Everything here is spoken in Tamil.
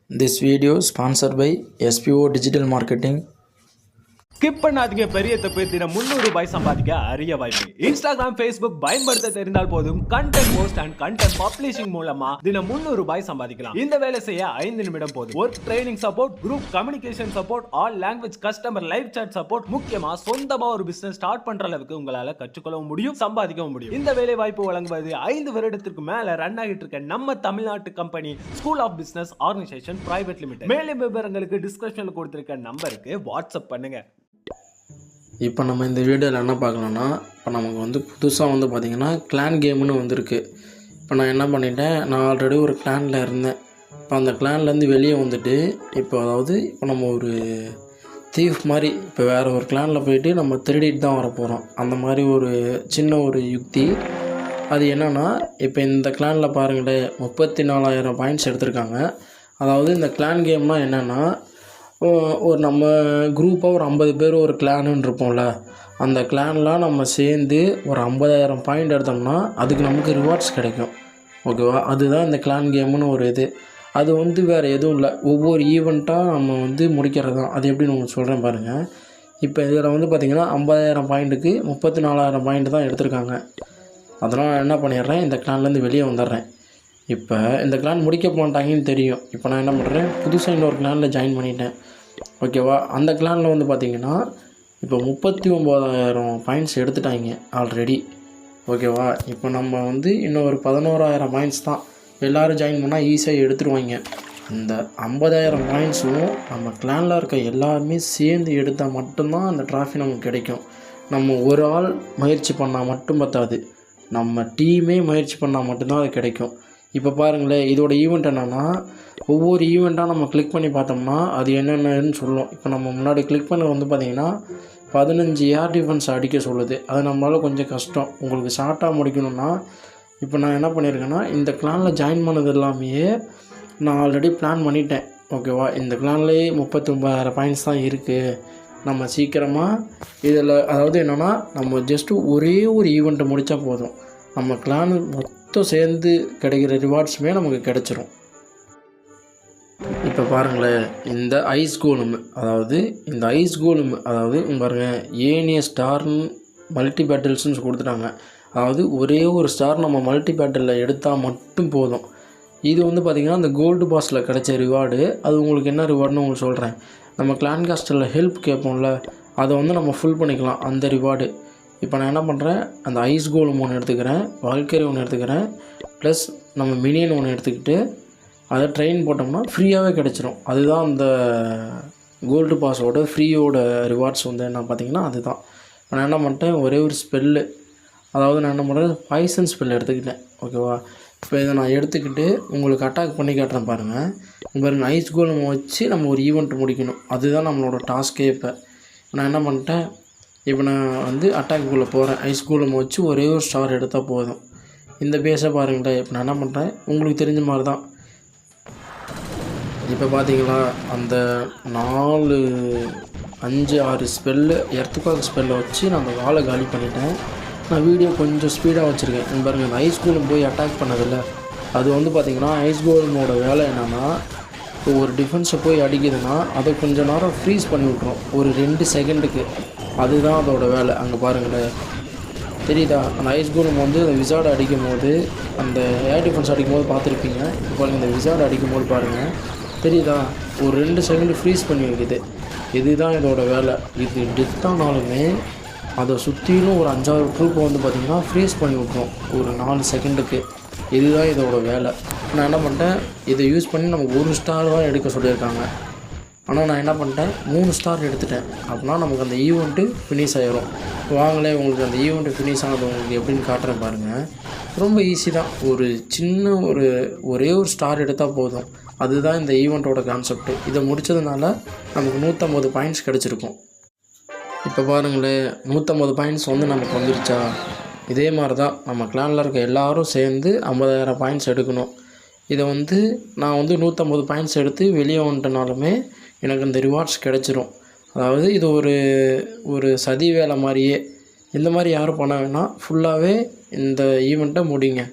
This video is sponsored by SPO Digital Marketing. Skip பண்ணாதீங்க. பெரிய தப்பு. தினம் 300 ரூபாய் சம்பாதிக்க அரிய வாய்ப்பு. இன்ஸ்டாகிராம், ஃபேஸ்புக் பயன்படுத்த தெரிந்தால் போதும் content post and content publishing மூலமா தினம் 300 ரூபாய் சம்பாதிக்கலாம். இந்த வேலை செய்ய 5 நிமிடம் போதும். Work training support, group communication support, all language customer live chat support, முக்கியமா சொந்தமா ஒரு பிசினஸ் ஸ்டார்ட் பண்ற அளவுக்கு உங்களால கற்றுக்கொள்ளவும் முடியும், சம்பாதிக்கவும் முடியும். இந்த வேலை வாய்ப்பு வழங்குவது 5 வருடத்திற்கு மேல ரன் ஆகிட்டு இருக்க நம்ம தமிழ்நாட்டு company school of business organisation private limited. மேலும் விவரங்களுக்கு டிஸ்கிரிப்ஷன்ல கொடுத்திருக்க நம்பருக்கு வாட்ஸ்அப் பண்ணுங்க. இப்போ நம்ம இந்த வீடியோவில் என்ன பார்க்கலாம்னா, இப்போ நமக்கு வந்து புதுசாக பார்த்திங்கன்னா கிளான் கேம்னு வந்திருக்கு. இப்போ நான் என்ன பண்ணிட்டேன், நான் ஆல்ரெடி ஒரு கிளானில் இருந்தேன். இப்போ அந்த கிளான்லேருந்து வெளியே வந்துட்டு இப்போ நம்ம ஒரு தீஃப் மாதிரி இப்போ வேறு ஒரு கிளானில் போயிட்டு நம்ம திருடிட்டு தான் வர போகிறோம். அந்த மாதிரி ஒரு சின்ன ஒரு யுக்தி. அது என்னென்னா, இப்போ இந்த கிளானில் பாருங்களேன் 34,000 பாயிண்ட்ஸ் எடுத்திருக்காங்க. அதாவது இந்த கிளான் கேம்னால் என்னென்னா, ஒரு நம்ம குரூப்பாக ஒரு 50 பேர் ஒரு கிளானுன்னு இருப்போம்ல, அந்த கிளான்லாம் நம்ம சேர்ந்து ஒரு 50,000 பாயிண்ட் எடுத்தோம்னா அதுக்கு நமக்கு ரிவார்ட்ஸ் கிடைக்கும். ஓகேவா? அதுதான் இந்த கிளான் கேம்னு ஒரு இது. அது வேறு எதுவும் இல்லை, ஒவ்வொரு ஈவெண்ட்டாக நம்ம முடிக்கிறது தான். அது எப்படின்னு உங்களுக்கு சொல்கிறேன் பாருங்கள். இப்போ இதில் பார்த்திங்கன்னா 50,000 பாயிண்ட்டுக்கு 34,000 பாயிண்ட் தான் எடுத்திருக்காங்க. அதனால் நான் என்ன பண்ணிடுறேன், இந்த கிளான்லேருந்து வெளியே வந்துடுறேன். இப்போ இந்த கிளான் முடிக்க மாட்டாங்கன்னு தெரியும். இப்போ நான் என்ன பண்ணுறேன், புதுசாக இன்னொரு கிளானில் ஜாயின் பண்ணிட்டேன். ஓகேவா? அந்த கிளானில் பார்த்திங்கன்னா இப்போ 39,000 பாயிண்ட்ஸ் எடுத்துட்டாங்க ஆல்ரெடி. ஓகேவா? இப்போ நம்ம இன்னும் ஒரு 11,000 பாயிண்ட்ஸ் தான். எல்லோரும் ஜாயின் பண்ணால் ஈஸியாக எடுத்துருவாங்க. அந்த 50,000 பாயிண்ட்ஸும் நம்ம கிளானில் இருக்க எல்லாருமே சேர்ந்து எடுத்தால் மட்டும்தான் அந்த ட்ராஃபி நமக்கு கிடைக்கும். நம்ம ஒரு ஆள் முயற்சி பண்ணால் மட்டும் பத்தாது, நம்ம டீமே முயற்சி பண்ணால் மட்டும்தான் அது கிடைக்கும். இப்போ பாருங்களேன், இதோட ஈவெண்ட் என்னென்னா, ஒவ்வொரு ஈவெண்ட்டாக நம்ம கிளிக் பண்ணி பார்த்தோம்னா அது என்னென்னு சொல்லும். இப்போ நம்ம முன்னாடி கிளிக் பண்ண பார்த்திங்கன்னா 15 ஏர் டிஃபென்ஸ் அடிக்க சொல்லுது. அது நம்மளால் கொஞ்சம் கஷ்டம். உங்களுக்கு ஷார்ட்டாக முடிக்கணும்னா, இப்போ நான் என்ன பண்ணியிருக்கேன்னா, இந்த கிளானில் ஜாயின் பண்ணது எல்லாமே நான் ஆல்ரெடி பிளான் பண்ணிட்டேன். ஓகேவா? இந்த கிளான்லேயே 39,000 பாயிண்ட்ஸ் தான் இருக்குது. நம்ம சீக்கிரமாக இதில் அதாவது என்னென்னா, நம்ம ஜஸ்ட்டு ஒரே ஒரு ஈவெண்ட்டை முடித்தா போதும், நம்ம கிளான் மொத்தம் சேர்ந்து கிடைக்கிற ரிவார்ட்ஸுமே நமக்கு கிடச்சிரும். இப்போ பாருங்களேன், இந்த ஐஸ் கோலம், இந்த ஐஸ் கோலம் பாருங்கள், ஏனிய ஸ்டார்னு மல்டி பேட்டில்ஸ்னு கொடுத்துட்டாங்க. அதாவது ஒரே ஒரு ஸ்டார் நம்ம மல்டி பேட்டிலில் எடுத்தால் மட்டும் போதும். இது பார்த்திங்கன்னா அந்த கோல்டு பாஸில் கிடைச்ச ரிவார்டு. அது உங்களுக்கு என்ன ரிவார்டுன்னு உங்களுக்கு சொல்கிறேன். நம்ம கிளான் காஸ்டரில் ஹெல்ப் கேட்போம்ல, அதை நம்ம ஃபுல் பண்ணிக்கலாம் அந்த ரிவார்டு. இப்போ நான் என்ன பண்ணுறேன், அந்த ஐஸ் கோலம் ஒன்று எடுத்துக்கிறேன், வால்கரி ஒன்று எடுத்துக்கிறேன், ப்ளஸ் நம்ம மினியன் ஒன்று எடுத்துக்கிட்டு அதை ட்ரெயின் போட்டோம்னா ஃப்ரீயாகவே கிடச்சிரும். அதுதான் அந்த கோல்டு பாஸோட ஃப்ரீயோட ரிவார்ட்ஸ் என்ன பார்த்திங்கன்னா அதுதான். நான் என்ன பண்ணிட்டேன், ஒரே ஒரு ஸ்பெல்லு, நான் என்ன பண்ணுறேன், பாய்சன் ஸ்பெல் எடுத்துக்கிட்டேன். ஓகேவா? இப்போ இதை நான் எடுத்துக்கிட்டு உங்களுக்கு அட்டாக் பண்ணி காட்டுறேன் பாருங்கள். பாருங்கள், ஐஸ் கோலம் வச்சு நம்ம ஒரு ஈவெண்ட் முடிக்கணும். அதுதான் நம்மளோட டாஸ்க்கே. இப்போ நான் என்ன பண்ணிட்டேன், இப்போ நான் அட்டாக்குள்ளே போகிறேன். ஐஸ் கோலம் வச்சு ஒரே ஒரு ஸ்டார் எடுத்தால் போதும். இந்த பேஸை பாருங்களேன். இப்போ நான் என்ன பண்ணுறேன், உங்களுக்கு தெரிஞ்ச மாதிரி தான். இப்போ பார்த்தீங்களா, அந்த 4, 5, 6 ஸ்பெல்லு எர்த்துக்காக் ஸ்பெல்லை வச்சு நான் அந்த வாழை காலி பண்ணிட்டேன். நான் வீடியோ கொஞ்சம் ஸ்பீடாக வச்சுருக்கேன். பாருங்கள், அந்த ஐஸ் கோலம் போய் அட்டாக் பண்ணதில்லை. அது பார்த்திங்கன்னா ஐஸ் கோலமோட வேலை என்னென்னா, இப்போ ஒரு டிஃபென்ஸை போய் அடிக்குதுன்னா அதை கொஞ்சம் நேரம் ஃப்ரீஸ் பண்ணி விட்ரும், ஒரு 2 செகண்டுக்கு. அதுதான் அதோட வேலை. அங்கே பாருங்களேன், தெரியுதா? அந்த ஐஸ் கோலம் அந்த விசார்டு அடிக்கும் போது, அந்த ஏர் டிஃபென்ஸ் அடிக்கும் போது பார்த்துருப்பீங்க. இப்போ பாருங்கள், இந்த விசார்டு அடிக்கும் போது பாருங்கள், தெரியுதா? ஒரு 2 செகண்டு ஃப்ரீஸ் பண்ணி வைக்குது. இதுதான் இதோட வேலை. இது டெத்தானாலுமே அதை சுற்றிலும் ஒரு 5-6 ட்ரூப்பை பார்த்திங்கன்னா ஃப்ரீஸ் பண்ணி விட்ரும் ஒரு 4 செகண்டுக்கு. இதுதான் இதோட வேலை. நான் என்ன பண்ணிட்டேன், இதை யூஸ் பண்ணி நமக்கு 1 ஸ்டார் தான் எடுக்க சொல்லியிருக்காங்க. ஆனால் நான் என்ன பண்ணிட்டேன், 3 ஸ்டார் எடுத்துட்டேன். அப்படின்னா நமக்கு அந்த ஈவெண்ட்டு ஃபினிஷ் ஆகிரும். வாங்களே, உங்களுக்கு அந்த ஈவெண்ட்டு ஃபினிஷ் ஆனது உங்களுக்கு எப்படின்னு காட்டுறேன் பாருங்கள். ரொம்ப ஈஸி தான். ஒரு சின்ன ஒரே ஒரு ஸ்டார் எடுத்தால் போதும். அதுதான் இந்த ஈவெண்ட்டோட கான்செப்ட்டு. இதை முடித்ததுனால நமக்கு 150 பாயிண்ட்ஸ் கிடச்சிருக்கும். இப்போ பாருங்களேன், 150 பாயிண்ட்ஸ் நமக்கு வந்துருச்சா? இதே மாதிரி தான் நம்ம கிளானில் இருக்க எல்லோரும் சேர்ந்து 50,000 பாயிண்ட்ஸ் எடுக்கணும். இதை நான் 150 பாயிண்ட்ஸ் எடுத்து வெளியே வந்துட்டனாலுமே எனக்கு இந்த ரிவார்ட்ஸ் கிடச்சிரும். அதாவது இது ஒரு சதி வேலை மாதிரியே. இந்த மாதிரி யாரும் பண்ண வேணாம், ஃபுல்லாகவே இந்த ஈவெண்ட்டை முடிங்க.